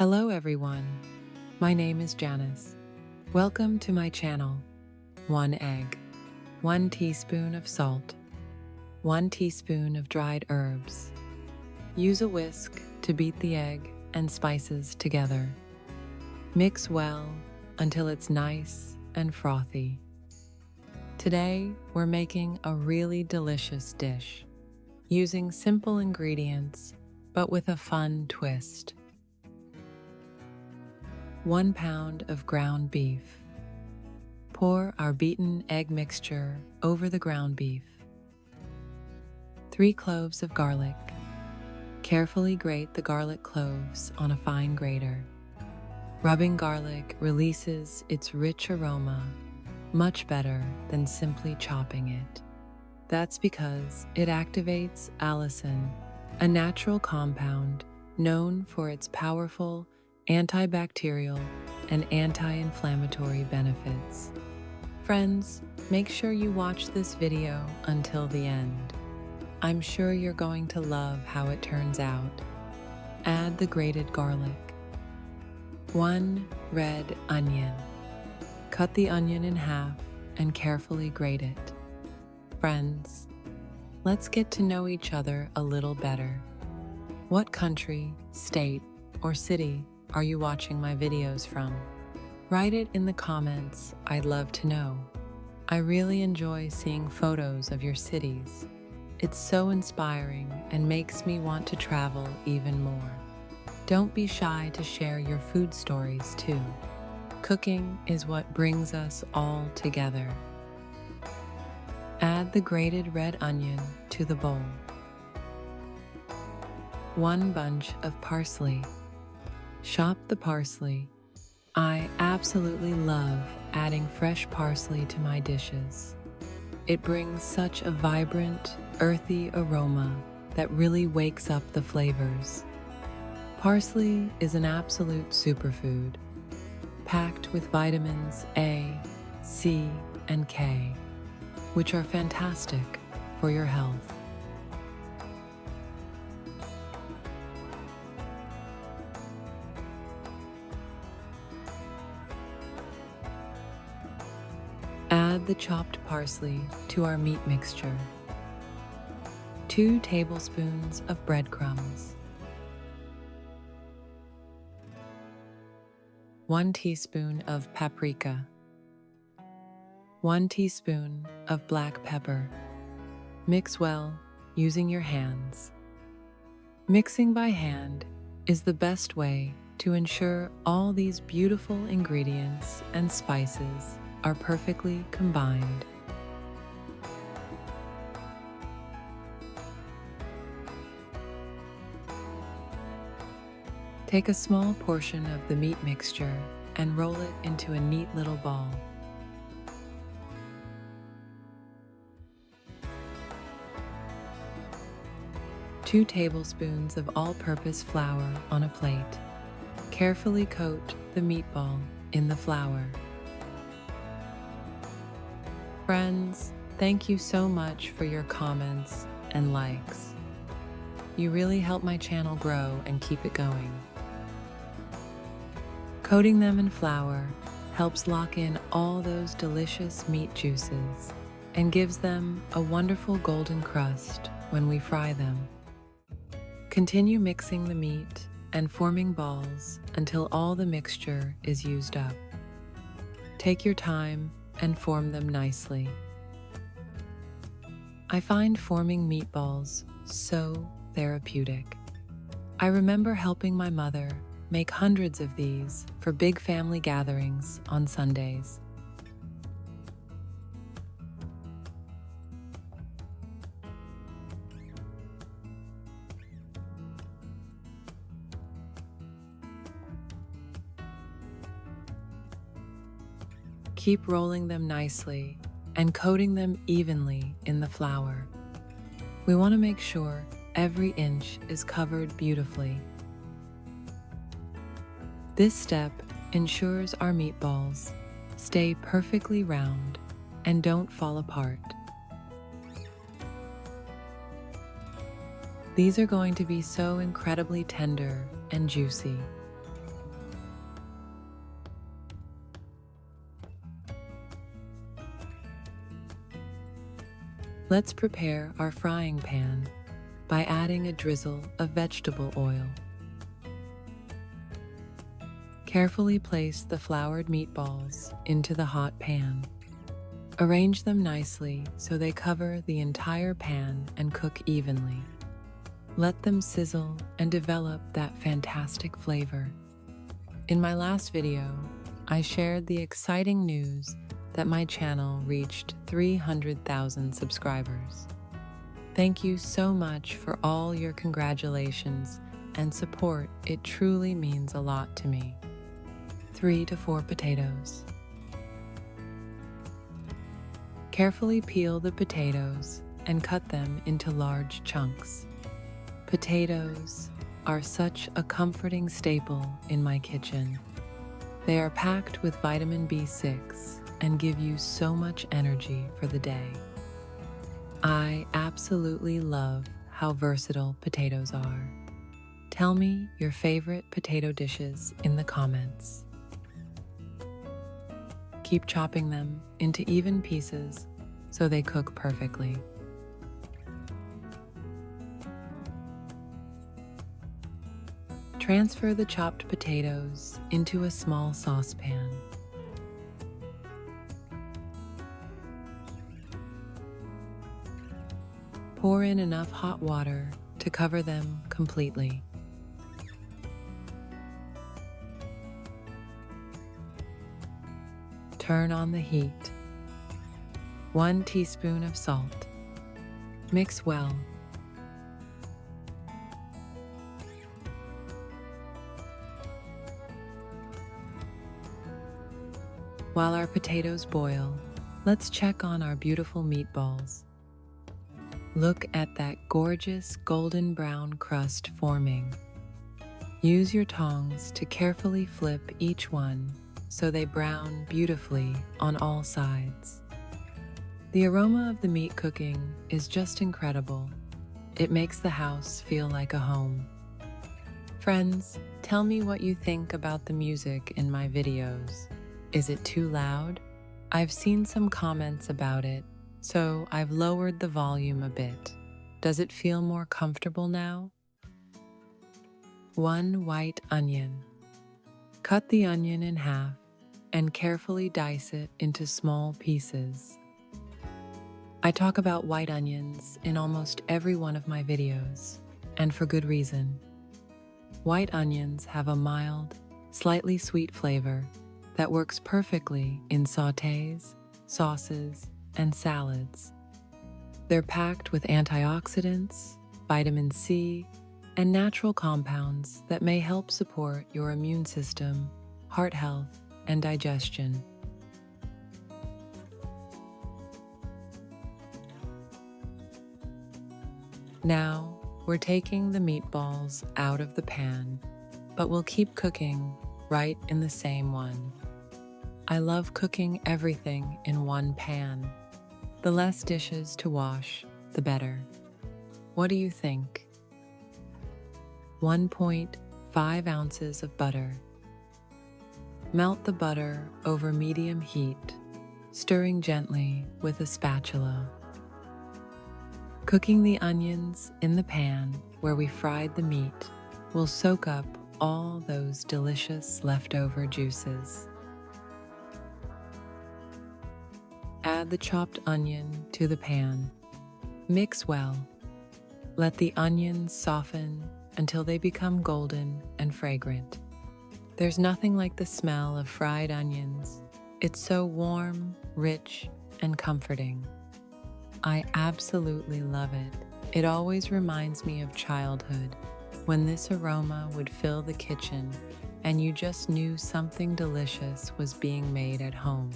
Hello everyone, my name is Janice. Welcome to my channel. 1 egg, 1 teaspoon of salt, 1 teaspoon of dried herbs. Use a whisk to beat the egg and spices together. Mix well until it's nice and frothy. Today, we're making a really delicious dish, using simple ingredients, but with a fun twist. 1 pound of ground beef. Pour our beaten egg mixture over the ground beef. 3 cloves of garlic. Carefully grate the garlic cloves on a fine grater. Rubbing garlic releases its rich aroma, much better than simply chopping it. That's because it activates allicin, a natural compound known for its powerful antibacterial and anti-inflammatory benefits. Friends, make sure you watch this video until the end. I'm sure you're going to love how it turns out. Add the grated garlic. 1 red onion. Cut the onion in half and carefully grate it. Friends, let's get to know each other a little better. What country, state, or city are you watching my videos from? Write it in the comments, I'd love to know. I really enjoy seeing photos of your cities. It's so inspiring and makes me want to travel even more. Don't be shy to share your food stories too. Cooking is what brings us all together. Add the grated red onion to the bowl. 1 bunch of parsley. Chop the parsley. I absolutely love adding fresh parsley to my dishes. It brings such a vibrant, earthy aroma that really wakes up the flavors. Parsley is an absolute superfood, packed with vitamins A, C, and K, which are fantastic for your health. Add the chopped parsley to our meat mixture. 2 tablespoons of breadcrumbs. 1 teaspoon of paprika. 1 teaspoon of black pepper. Mix well using your hands. Mixing by hand is the best way to ensure all these beautiful ingredients and spices are perfectly combined. Take a small portion of the meat mixture and roll it into a neat little ball. Two tablespoons of all-purpose flour on a plate. Carefully coat the meatball in the flour. Friends, thank you so much for your comments and likes. You really help my channel grow and keep it going. Coating them in flour helps lock in all those delicious meat juices and gives them a wonderful golden crust when we fry them. Continue mixing the meat and forming balls until all the mixture is used up. Take your time and form them nicely. I find forming meatballs so therapeutic. I remember helping my mother make hundreds of these for big family gatherings on Sundays. Keep rolling them nicely and coating them evenly in the flour. We want to make sure every inch is covered beautifully. This step ensures our meatballs stay perfectly round and don't fall apart. These are going to be so incredibly tender and juicy. Let's prepare our frying pan by adding a drizzle of vegetable oil. Carefully place the floured meatballs into the hot pan. Arrange them nicely so they cover the entire pan and cook evenly. Let them sizzle and develop that fantastic flavor. In my last video, I shared the exciting news that my channel reached 300,000 subscribers. Thank you so much for all your congratulations and support. It truly means a lot to me. 3 to 4 potatoes. Carefully peel the potatoes and cut them into large chunks. Potatoes are such a comforting staple in my kitchen. They are packed with vitamin B6 and give you so much energy for the day. I absolutely love how versatile potatoes are. Tell me your favorite potato dishes in the comments. Keep chopping them into even pieces so they cook perfectly. Transfer the chopped potatoes into a small saucepan. Pour in enough hot water to cover them completely. Turn on the heat. 1 teaspoon of salt. Mix well. While our potatoes boil, let's check on our beautiful meatballs. Look at that gorgeous golden brown crust forming. Use your tongs to carefully flip each one so they brown beautifully on all sides. The aroma of the meat cooking is just incredible. It makes the house feel like a home. Friends, tell me what you think about the music in my videos. Is it too loud? I've seen some comments about it, so I've lowered the volume a bit. Does it feel more comfortable now? 1 white onion. Cut the onion in half and carefully dice it into small pieces. I talk about white onions in almost every one of my videos, and for good reason. White onions have a mild, slightly sweet flavor that works perfectly in sautés, sauces, and salads. They're packed with antioxidants, vitamin C, and natural compounds that may help support your immune system, heart health, and digestion. Now, we're taking the meatballs out of the pan, but we'll keep cooking right in the same one. I love cooking everything in one pan. The less dishes to wash, the better. What do you think? 1.5 ounces of butter. Melt the butter over medium heat, stirring gently with a spatula. Cooking the onions in the pan where we fried the meat will soak up all those delicious leftover juices. Add the chopped onion to the pan. Mix well. Let the onions soften until they become golden and fragrant. There's nothing like the smell of fried onions. It's so warm, rich, and comforting. I absolutely love it. It always reminds me of childhood, when this aroma would fill the kitchen and you just knew something delicious was being made at home.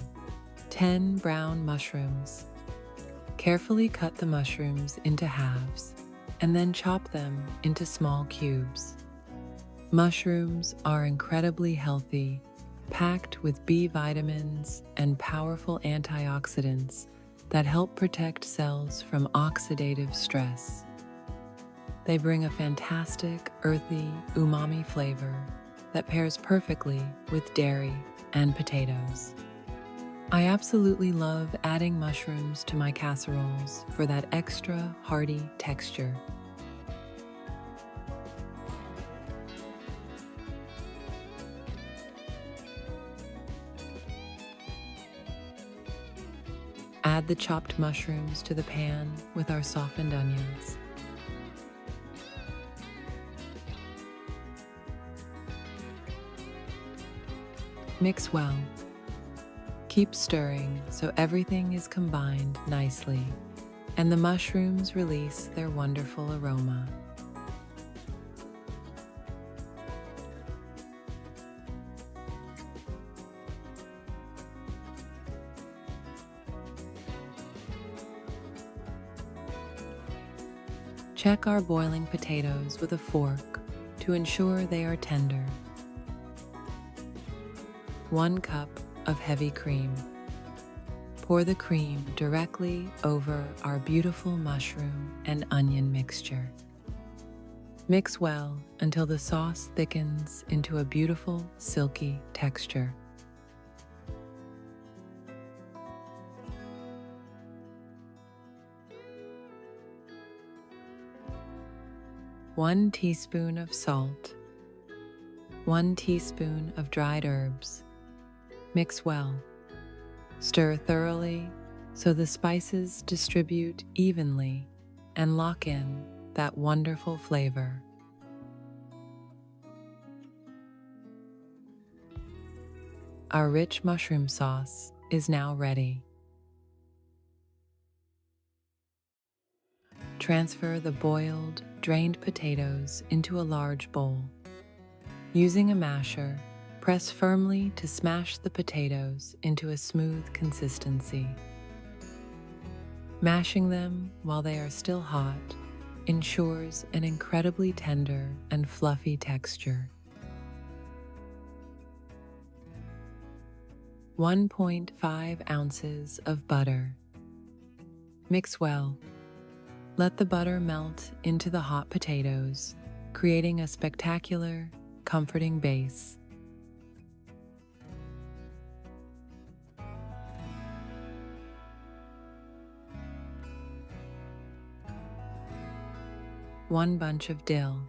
10 brown mushrooms. Carefully cut the mushrooms into halves and then chop them into small cubes. Mushrooms are incredibly healthy, packed with B vitamins and powerful antioxidants that help protect cells from oxidative stress. They bring a fantastic, earthy, umami flavor that pairs perfectly with dairy and potatoes. I absolutely love adding mushrooms to my casseroles for that extra hearty texture. Add the chopped mushrooms to the pan with our softened onions. Mix well. Keep stirring so everything is combined nicely and the mushrooms release their wonderful aroma. Check our boiling potatoes with a fork to ensure they are tender. 1 cup of heavy cream. Pour the cream directly over our beautiful mushroom and onion mixture. Mix well until the sauce thickens into a beautiful, silky texture. One teaspoon of salt, 1 teaspoon of dried herbs. Mix well. Stir thoroughly so the spices distribute evenly and lock in that wonderful flavor. Our rich mushroom sauce is now ready. Transfer the boiled, drained potatoes into a large bowl. Using a masher, press firmly to smash the potatoes into a smooth consistency. Mashing them while they are still hot ensures an incredibly tender and fluffy texture. 1.5 ounces of butter. Mix well. Let the butter melt into the hot potatoes, creating a spectacular, comforting base. One bunch of dill,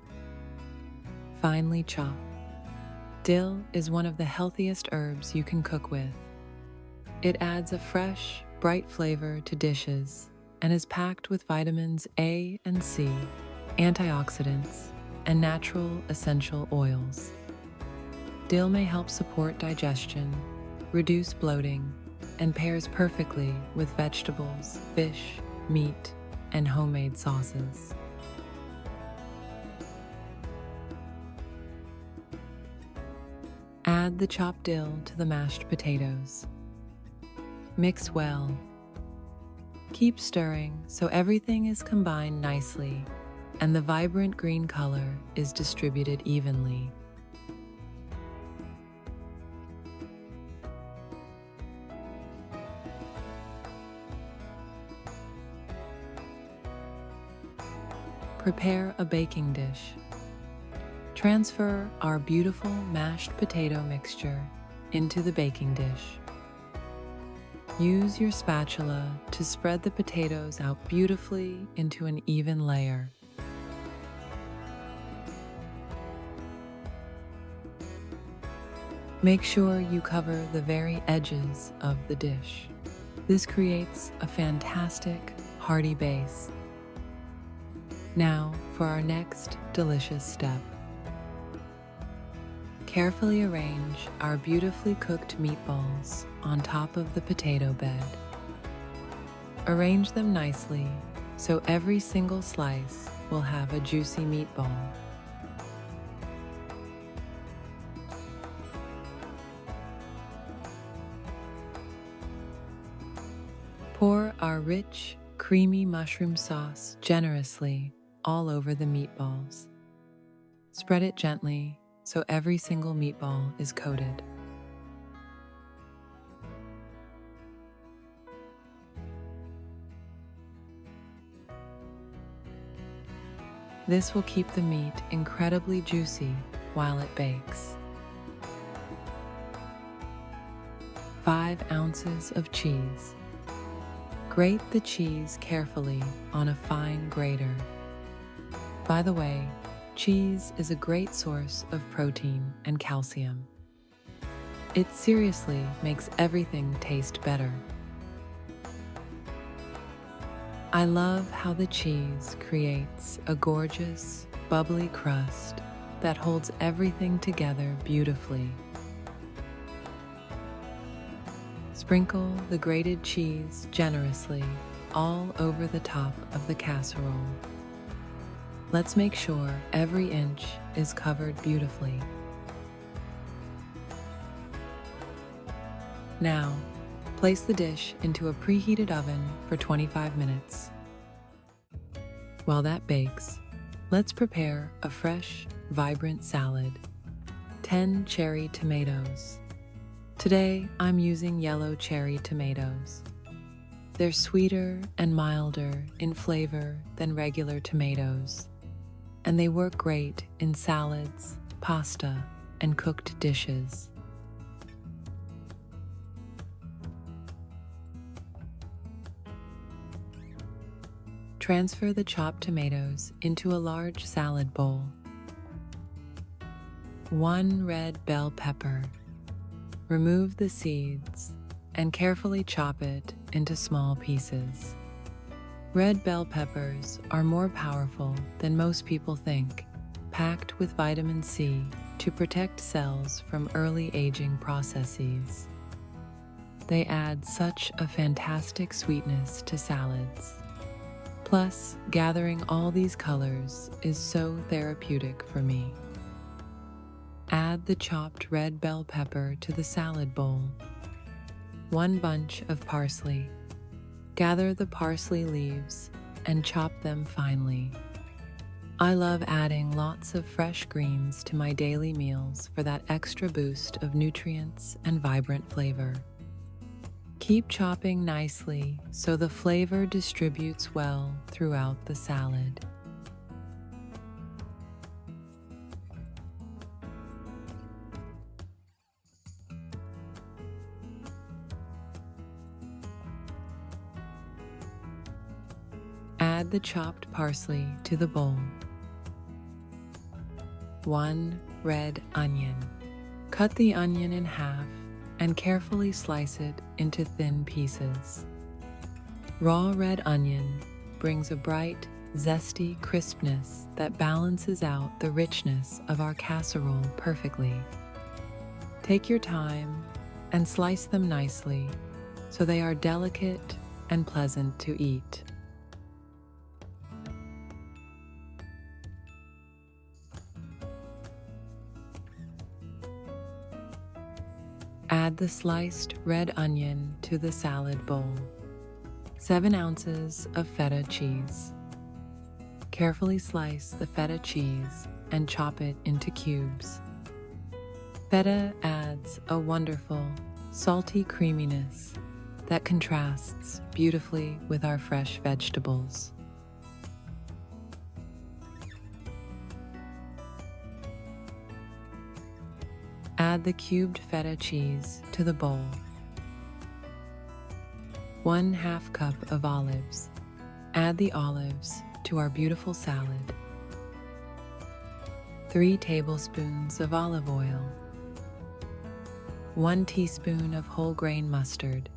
finely chopped. Dill is one of the healthiest herbs you can cook with. It adds a fresh, bright flavor to dishes and is packed with vitamins A and C, antioxidants, and natural essential oils. Dill may help support digestion, reduce bloating, and pairs perfectly with vegetables, fish, meat, and homemade sauces. Add the chopped dill to the mashed potatoes. Mix well. Keep stirring so everything is combined nicely and the vibrant green color is distributed evenly. Prepare a baking dish. Transfer our beautiful mashed potato mixture into the baking dish. Use your spatula to spread the potatoes out beautifully into an even layer. Make sure you cover the very edges of the dish. This creates a fantastic, hearty base. Now for our next delicious step. Carefully arrange our beautifully cooked meatballs on top of the potato bed. Arrange them nicely so every single slice will have a juicy meatball. Pour our rich, creamy mushroom sauce generously all over the meatballs. Spread it gently so every single meatball is coated. This will keep the meat incredibly juicy while it bakes. 5 ounces of cheese. Grate the cheese carefully on a fine grater. By the way, cheese is a great source of protein and calcium. It seriously makes everything taste better. I love how the cheese creates a gorgeous, bubbly crust that holds everything together beautifully. Sprinkle the grated cheese generously all over the top of the casserole. Let's make sure every inch is covered beautifully. Now, place the dish into a preheated oven for 25 minutes. While that bakes, let's prepare a fresh, vibrant salad. 10 cherry tomatoes. Today, I'm using yellow cherry tomatoes. They're sweeter and milder in flavor than regular tomatoes, and they work great in salads, pasta, and cooked dishes. Transfer the chopped tomatoes into a large salad bowl. 1 red bell pepper. Remove the seeds and carefully chop it into small pieces. Red bell peppers are more powerful than most people think, packed with vitamin C to protect cells from early aging processes. They add such a fantastic sweetness to salads. Plus, gathering all these colors is so therapeutic for me. Add the chopped red bell pepper to the salad bowl. 1 bunch of parsley. Gather the parsley leaves and chop them finely. I love adding lots of fresh greens to my daily meals for that extra boost of nutrients and vibrant flavor. Keep chopping nicely so the flavor distributes well throughout the salad. Add the chopped parsley to the bowl. 1 red onion. Cut the onion in half and carefully slice it into thin pieces. Raw red onion brings a bright, zesty crispness that balances out the richness of our casserole perfectly. Take your time and slice them nicely so they are delicate and pleasant to eat. Add the sliced red onion to the salad bowl. 7 ounces of feta cheese. Carefully slice the feta cheese and chop it into cubes. Feta adds a wonderful, salty creaminess that contrasts beautifully with our fresh vegetables. Add the cubed feta cheese to the bowl. 1/2 cup of olives. Add the olives to our beautiful salad. 3 tablespoons of olive oil. 1 teaspoon of whole grain mustard.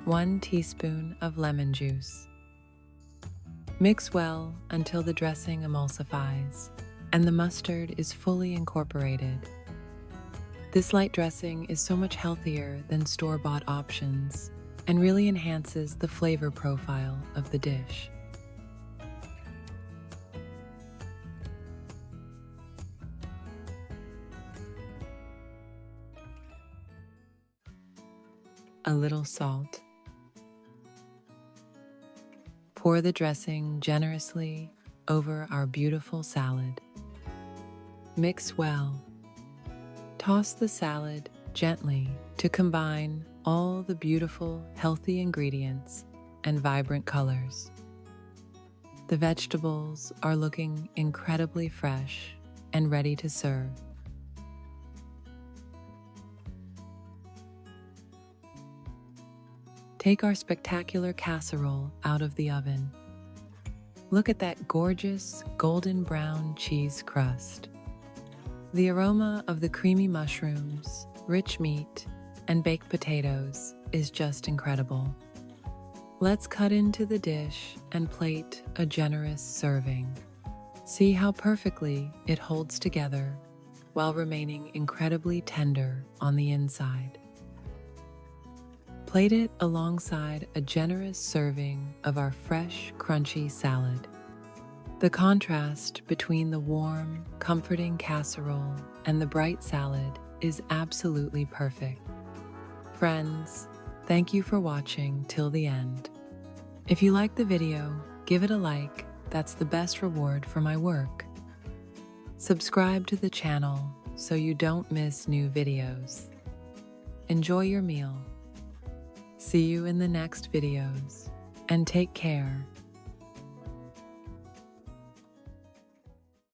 1 teaspoon of lemon juice. Mix well until the dressing emulsifies and the mustard is fully incorporated. This light dressing is so much healthier than store-bought options and really enhances the flavor profile of the dish. A little salt. Pour the dressing generously over our beautiful salad. Mix well. Toss the salad gently to combine all the beautiful, healthy ingredients and vibrant colors. The vegetables are looking incredibly fresh and ready to serve. take our spectacular casserole out of the oven. Look at that gorgeous golden brown cheese crust. The aroma of the creamy mushrooms, rich meat, and baked potatoes is just incredible. Let's cut into the dish and plate a generous serving. See how perfectly it holds together while remaining incredibly tender on the inside. Plate it alongside a generous serving of our fresh, crunchy salad. The contrast between the warm, comforting casserole and the bright salad is absolutely perfect. Friends, thank you for watching till the end. If you liked the video, give it a like. That's the best reward for my work. Subscribe to the channel so you don't miss new videos. Enjoy your meal. See you in the next videos, and take care.